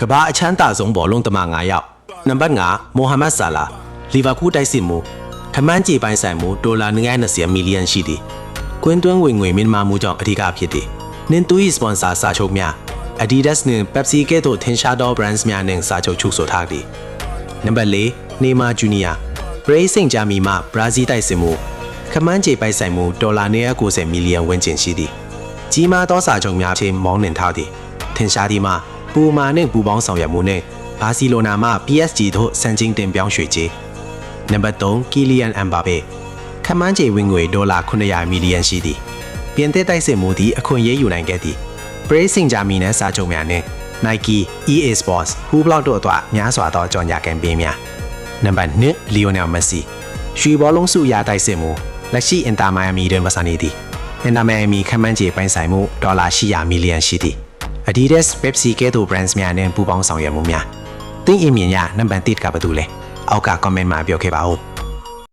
ကဘာအချမ်းသာဆုံးဘောလုံးသမား9ယောက်နံပါတ်5မိုဟာမက်ဆာလာလီဗာပူးတိုက်စစ်မှုခမန်းကြေပိုင်ဆိုင်မှုဒေါ်လာ920မီလီယံရှိသည်ကွင်းတွင်းဝင်ငွေမင်းမာမှုကြောင့်အဓိကဖြစ်သည်နင်တူ၏စပွန်ဆာစာချုပ်များ Adidas နှင့် Pepsi ကဲ့သို့ထင်ရှားသော brands များနှင့်စာချုပ်ချုပ်ဆိုထားသည်နံပါတ်4နေမာဂျူနီယာဘရိတ်စင်ဂျာမီမှဘရာဇီးတိုက်စစ်မှုခမန်းကြေပိုင်ဆိုင်မှုဒေါ်လာ990မီလီယံဝန်းကျင်ရှိသည်ကြီးမားသောစာချုပ်များဖြင့်မောင်းနှင်ထားသည်ထင်ရှားသည်မှာပူမာနှင့်ပူပေါင်းဆောင်ရွက်မှုနှင့်ဘာစီလိုနာမှ PSG သို့စံချိန်တင်ပြောင်းရွှေ့ခြင်းနံပါတ်3ကီလီယန်အမ်ဘာပေခမန်းကြေဝင်ငွေဒေါ်လာ900မီလီယံရှိသည်ပြင်သစ်တိုက်စစ်မှုသည်အခွင့်အရေးယူနိုင်ခဲ့သည်ပရိတ်စင်ဂျာမီနှင့်စာချုပ်များနှင့် Nike, EA Sports, Hublot တို့အတွက်များစွာသောကြော်ညာကမ်ပိန်းများနံပါတ်2လီယိုနယ်မက်ဆီရွှေဘောလုံးစုရတိုက်စစ်မှုလက်ရှိအင်တာမိုင်ယာမီတွင်ပတ်စံနေသည်အင်တာမိုင်ယာမီခမန်းကြေပိုင်ဆိုင်မှုဒေါ်လာ800မီလီယံရှိသည် Adidas, Pepsi ကဲ့သို့ brands များနှင့်ပူးပေါင်းဆောင်ရွက်မှုများသင်အမြင်ရနံပါတ်1ကဘာတူလဲအောက်က comment မှာပြောခဲ့ပါဦး